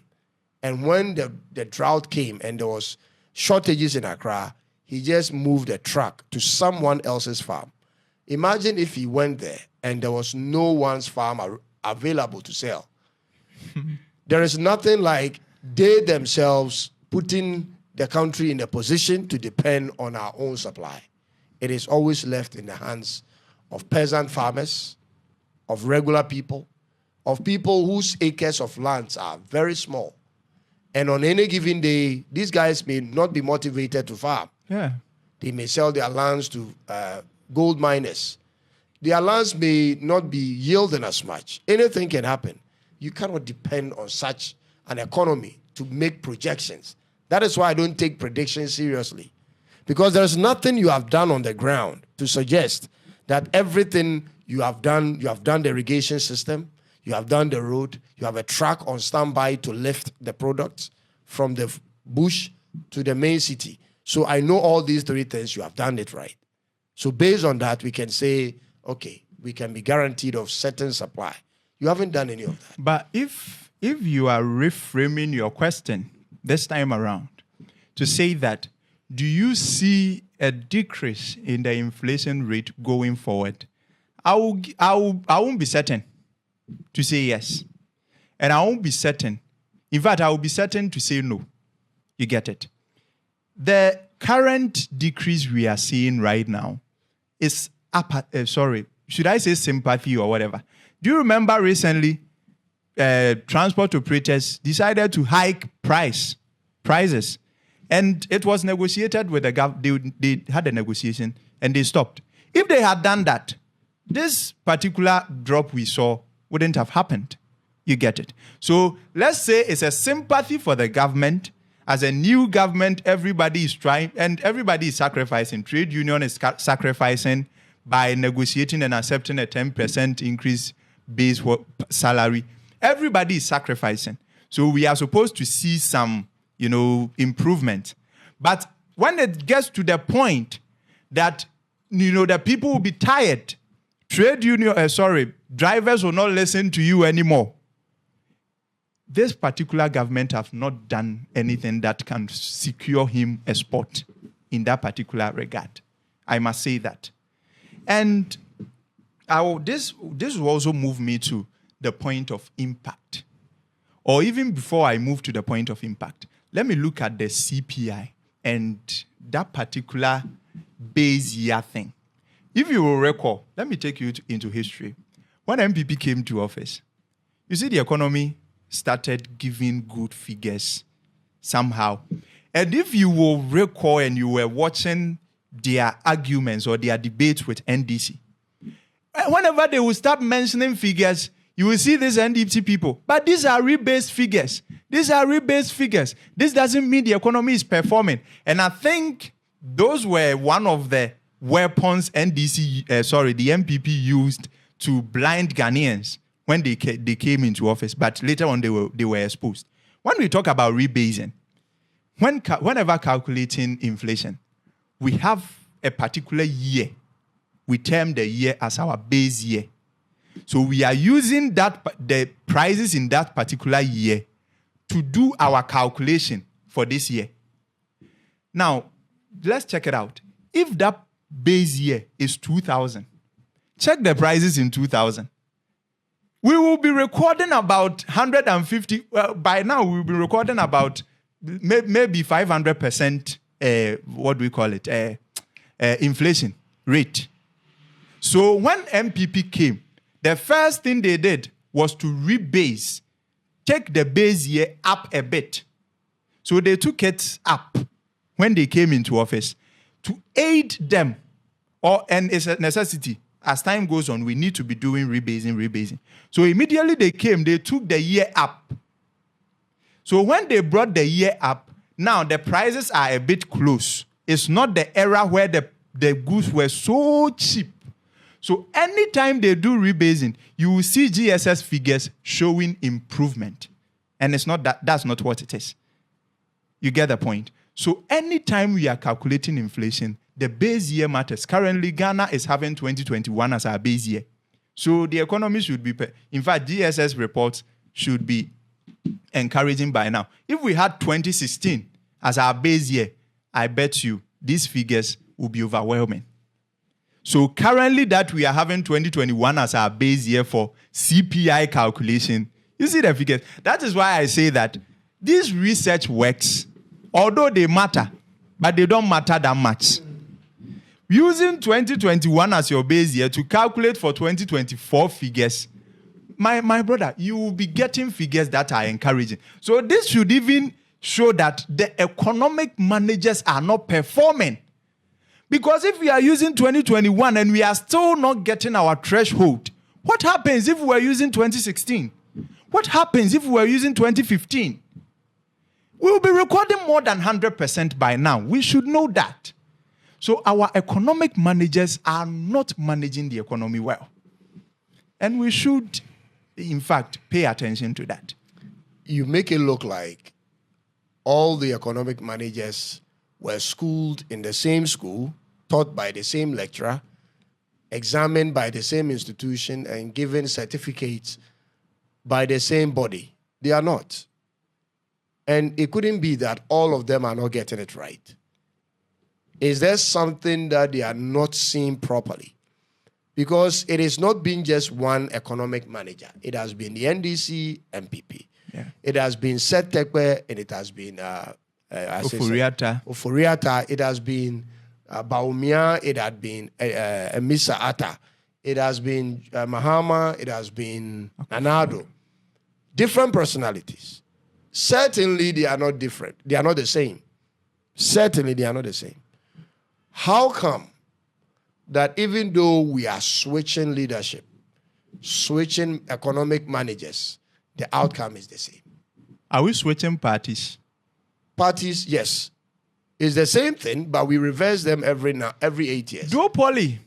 And when the drought came and there was shortages in Accra, he just moved a truck to someone else's farm. Imagine if he went there and there was no one's farm available to sell. There is nothing like they themselves putting the country in a position to depend on our own supply. It is always left in the hands of peasant farmers, of regular people, of people whose acres of lands are very small. And on any given day, these guys may not be motivated to farm. Yeah. They may sell their lands to gold miners. Their lands may not be yielding as much. Anything can happen. You cannot depend on such an economy to make projections. That is why I don't take predictions seriously. Because there's nothing you have done on the ground to suggest that everything you have done the irrigation system, you have done the road, you have a truck on standby to lift the products from the bush to the main city. So I know all these three things, you have done it right. So based on that, we can say, okay, we can be guaranteed of certain supply. You haven't done any of that. But if you are reframing your question this time around to say that, do you see a decrease in the inflation rate going forward? I won't be certain to say yes. And I won't be certain. In fact, I will be certain to say no. You get it? The current decrease we are seeing right now is should I say sympathy or whatever? Do you remember recently transport operators decided to hike prices? And it was negotiated with the government. They had a negotiation and they stopped. If they had done that, this particular drop we saw wouldn't have happened. You get it? So let's say it's a sympathy for the government. As a new government, everybody is trying and everybody is sacrificing. Trade union is sacrificing by negotiating and accepting a 10% increase base salary. Everybody is sacrificing. So we are supposed to see some, improvement. But when it gets to the point that, the people will be tired, drivers will not listen to you anymore. This particular government have not done anything that can secure him a spot in that particular regard. I must say that. And this will also move me to the point of impact. Or even before I move to the point of impact, let me look at the CPI and that particular base year thing. If you will recall, let me take you into history. When MPP came to office, you see the economy started giving good figures somehow. And if you will recall and you were watching their arguments or their debates with NDC, whenever they will start mentioning figures, you will see these NDC people. But these are rebased figures. These are rebased figures. This doesn't mean the economy is performing. And I think those were one of the weapons the MPP used to blind Ghanaians when they came into office. But later on, they were exposed. When we talk about rebasing, whenever calculating inflation, we have a particular year. We term the year as our base year. So we are using the prices in that particular year to do our calculation for this year. Now, let's check it out. If that base year is 2000, check the prices in 2000. We will be recording about 150. By now, we will be recording about maybe 500%. What do we call it? Inflation rate. So when MPP came, the first thing they did was to rebase, take the base year up a bit. So they took it up when they came into office to aid them, and it's a necessity. As time goes on, we need to be doing rebasing. So immediately they came, they took the year up. So when they brought the year up, now the prices are a bit close. It's not the era where the goods were so cheap. So anytime they do rebasing, you will see GSS figures showing improvement. And that's not what it is. You get the point? So anytime we are calculating inflation, the base year matters. Currently, Ghana is having 2021 as our base year. So the economy should be, in fact, GSS reports should be encouraging by now. If we had 2016 as our base year, I bet you these figures will be overwhelming. So currently that we are having 2021 as our base year for CPI calculation, you see the figures. That is why I say that these research works, although they matter, but they don't matter that much. Using 2021 as your base year to calculate for 2024 figures, my brother, you will be getting figures that are encouraging. So this should even show that the economic managers are not performing. Because if we are using 2021 and we are still not getting our threshold, what happens if we are using 2016? What happens if we are using 2015? We will be recording more than 100% by now. We should know that. So our economic managers are not managing the economy well. And we should, in fact, pay attention to that. You make it look like all the economic managers were schooled in the same school, taught by the same lecturer, examined by the same institution, and given certificates by the same body. They are not. And it couldn't be that all of them are not getting it right. Is there something that they are not seeing properly? Because it has not been just one economic manager. It has been the NDC, MPP. Yeah. It has been Seth Tekwe, and it has been Oforiatta. It has been Baumia. It had been Misa Atta. It has been Mahama. It has been Nanado. Different personalities. Certainly, they are not different. They are not the same. Certainly, they are not the same. How come that even though we are switching leadership, switching economic managers, the outcome is the same? Are we switching parties? Parties, yes. It's the same thing, but we reverse them every 8 years. Duopoly.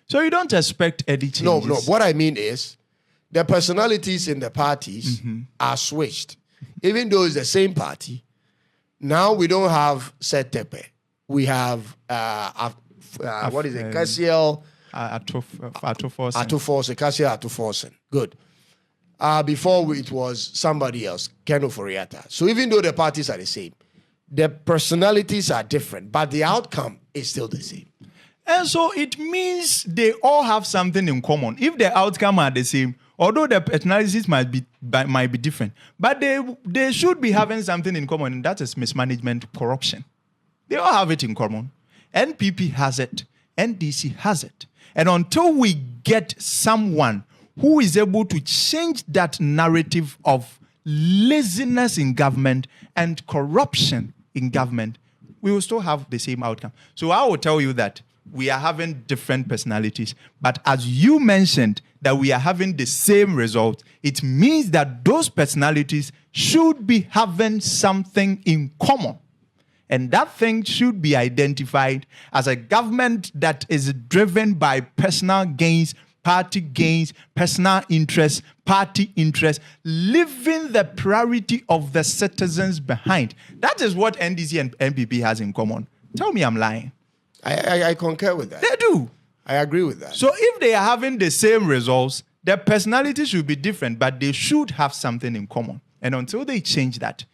So you don't expect any changes? No. What I mean is, the personalities in the parties are switched. Even though it's the same party, now we don't have Seth Tepe. We have, what is it, Cassiel Atuforsen. Good. Before it was somebody else, Ken Oforiatta. So even though the parties are the same, the personalities are different, but the outcome is still the same. And so it means they all have something in common. If the outcome are the same, although the personalities might be different, but they should be having something in common, and that is mismanagement, corruption. They all have it in common. NPP has it. NDC has it. And until we get someone who is able to change that narrative of laziness in government and corruption in government, we will still have the same outcome. So I will tell you that we are having different personalities, but as you mentioned that we are having the same result, it means that those personalities should be having something in common. And that thing should be identified as a government that is driven by personal gains, party gains, personal interests, party interests, leaving the priority of the citizens behind. That is what NDC and MPP has in common. Tell me I'm lying. I concur with that. They do. I agree with that. So if they are having the same results, their personalities should be different, but they should have something in common. And until they change that,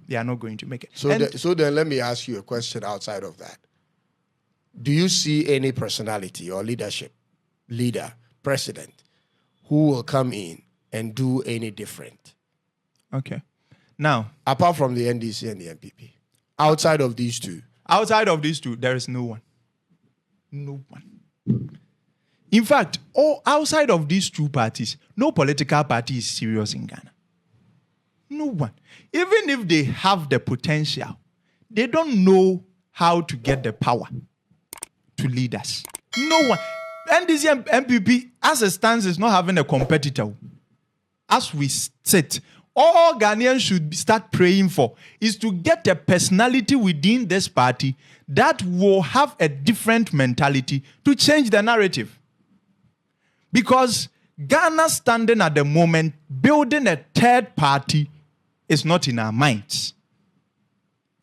they are not going to make it. So then let me ask you a question outside of that. Do you see any personality or leader, president, who will come in and do any different? Okay. Now, apart from the NDC and the MPP, outside of these two? Outside of these two, there is no one. No one. In fact, outside of these two parties, no political party is serious in Ghana. No one. Even if they have the potential, they don't know how to get the power to lead us. No one. NDC and MPP, as it stands, is not having a competitor. As we sit, all Ghanaians should start praying for is to get a personality within this party that will have a different mentality to change the narrative. Because Ghana standing at the moment, building a third party is not in our minds.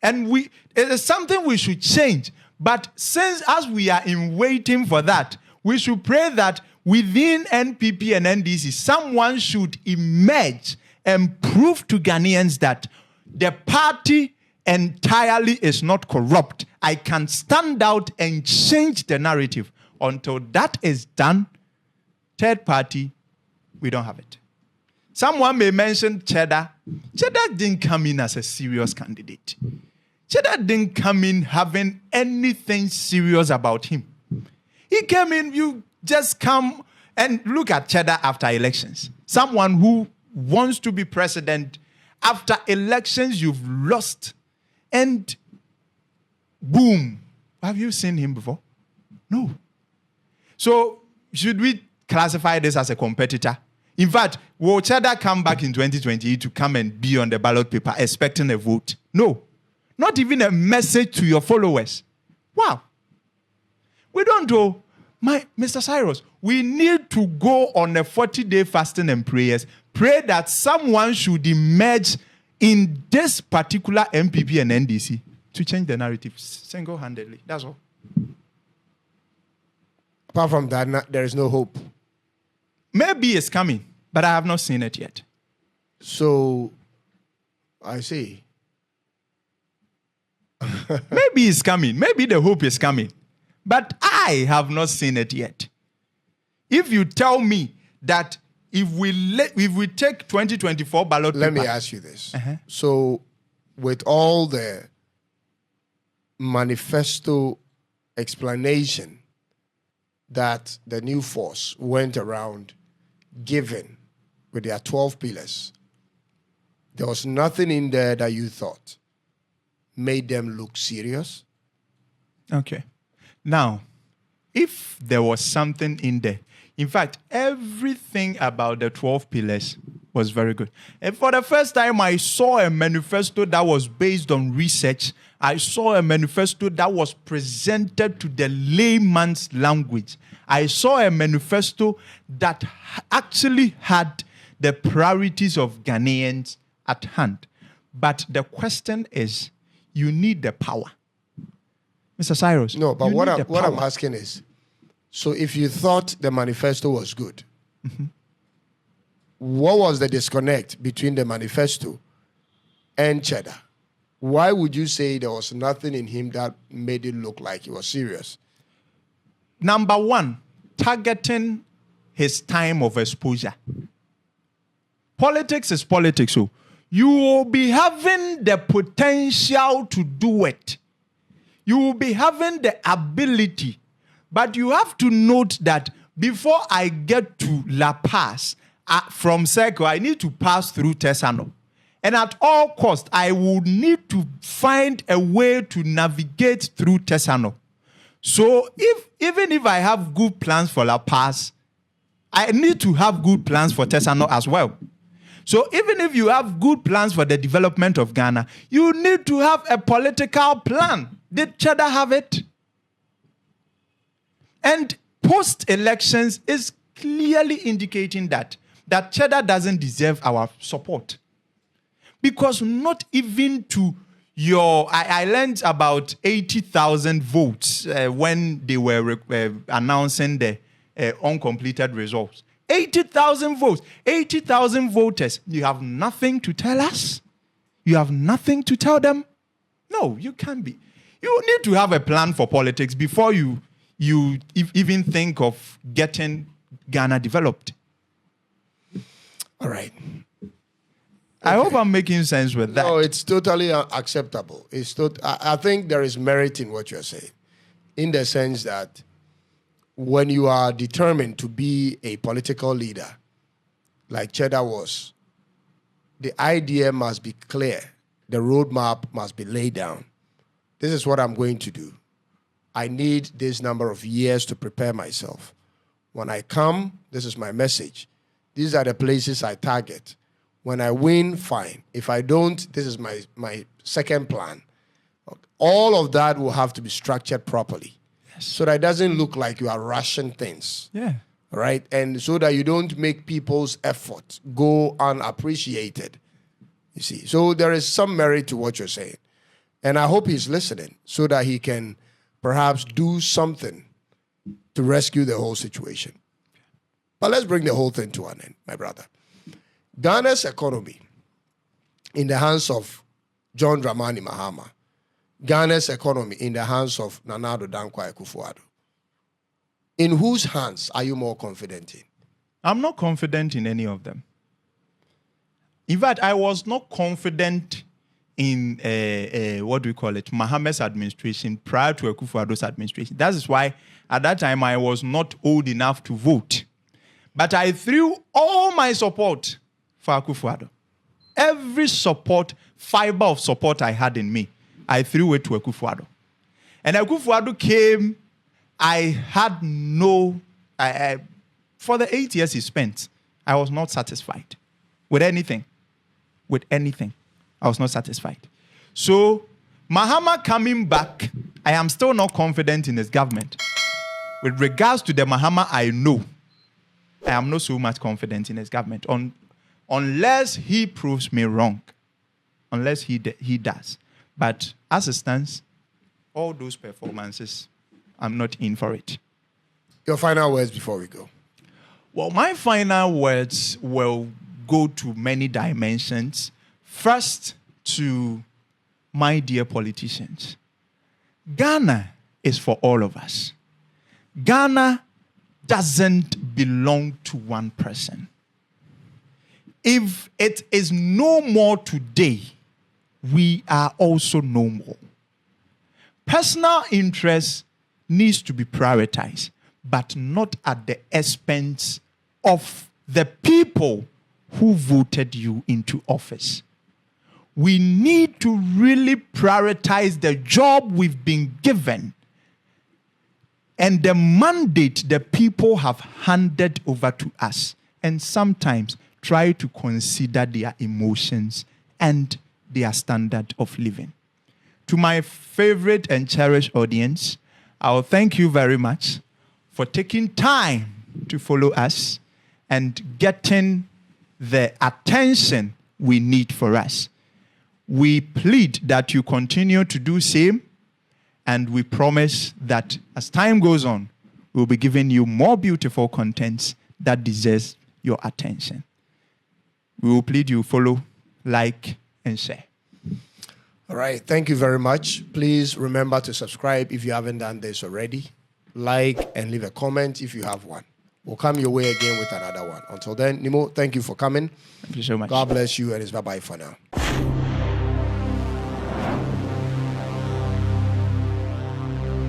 And it is something we should change. But since as we are in waiting for that, we should pray that within NPP and NDC, someone should emerge and prove to Ghanaians that the party entirely is not corrupt. I can stand out and change the narrative. Until that is done, third party, we don't have it. Someone may mention Cheddar. Cheddar didn't come in as a serious candidate. Cheddar didn't come in having anything serious about him. He came in, you just come and look at Cheddar after elections. Someone who wants to be president after elections you've lost. And boom. Have you seen him before? No. So should we classify this as a competitor? In fact, will Cheddar come back in 2028 to come and be on the ballot paper expecting a vote? No. Not even a message to your followers. Wow. We don't know. Mr. Cyrus, we need to go on a 40-day fasting and prayers. Pray that someone should emerge in this particular MPP and NDC to change the narrative single-handedly. That's all. Apart from that, there is no hope. Maybe it's coming, but I have not seen it yet. So, I see. Maybe it's coming. Maybe the hope is coming. But I have not seen it yet. If you tell me that if we take 2024 ballot Let paper, me ask you this. So, with all the manifesto explanation that the new force went around giving with their 12 pillars, there was nothing in there that you thought made them look serious? Okay. Now, if there was something in there, in fact, everything about the 12 pillars was very good. And for the first time, I saw a manifesto that was based on research. I saw a manifesto that was presented to the layman's language. I saw a manifesto that actually had the priorities of Ghanaians at hand. But the question is, you need the power. Mr. Cyrus. No, but what I'm asking is, so if you thought the manifesto was good, what was the disconnect between the manifesto and Cheddar? Why would you say there was nothing in him that made it look like he was serious? Number one, targeting his time of exposure. Politics is politics. So you will be having the potential to do it. You will be having the ability. But you have to note that before I get to La Paz, from Seco, I need to pass through Tesano. And at all costs, I will need to find a way to navigate through Tesano. So even if I have good plans for La Paz, I need to have good plans for Tesano as well. So even if you have good plans for the development of Ghana, you need to have a political plan. Did Cheddar have it? And post-elections is clearly indicating that Cheddar doesn't deserve our support. Because not even to I learned about 80,000 votes when they were announcing the uncompleted results. 80,000 votes, 80,000 voters. You have nothing to tell us? You have nothing to tell them? No, you can't be. You need to have a plan for politics before you even think of getting Ghana developed. All right. I hope I'm making sense with that. No, it's totally acceptable. I think there is merit in what you're saying, in the sense that when you are determined to be a political leader, like Cheddar was, the idea must be clear. The roadmap must be laid down. This is what I'm going to do. I need this number of years to prepare myself. When I come, this is my message. These are the places I target. When I win, fine. If I don't, this is my second plan. All of that will have to be structured properly. Yes. So that it doesn't look like you are rushing things. Yeah. Right? And so that you don't make people's effort go unappreciated. You see. So there is some merit to what you're saying. And I hope he's listening so that he can perhaps do something to rescue the whole situation. But let's bring the whole thing to an end, my brother. Ghana's economy in the hands of John Dramani Mahama. Ghana's economy in the hands of Nana Addo Dankwa Akufo-Addo. In whose hands are you more confident in? I'm not confident in any of them. In fact, I was not confident in what do we call it, Mohammed's administration prior to Akufo-Addo's administration. That is why at that time I was not old enough to vote. But I threw all my support for Akufo-Addo. Every support, fiber of support I had in me, I threw it to Akufo-Addo. And Akufo-Addo came, I had no, for the 8 years he spent, I was not satisfied with anything. With anything. I was not satisfied. So, Mahama coming back, I am still not confident in his government. With regards to the Mahama I know, I am not so much confident in his government. Unless he proves me wrong. Unless he does. But as it stands, all those performances, I'm not in for it. Your final words before we go. Well, my final words will go to many dimensions. First, to my dear politicians. Ghana is for all of us. Ghana doesn't belong to one person. If it is no more today, we are also no more. Personal interest needs to be prioritized, but not at the expense of the people who voted you into office. We need to really prioritize the job we've been given and the mandate the people have handed over to us, and sometimes try to consider their emotions and their standard of living. To my favorite and cherished audience, I will thank you very much for taking time to follow us and getting the attention we need for us. We plead that you continue to do same, and we promise that as time goes on, we'll be giving you more beautiful contents that deserves your attention. We will plead you follow, like, and share. All right. Thank you very much. Please remember to subscribe if you haven't done this already. Like and leave a comment if you have one. We'll come your way again with another one. Until then, Nimo, thank you for coming. Thank you so much. God bless you, and it's bye-bye for now.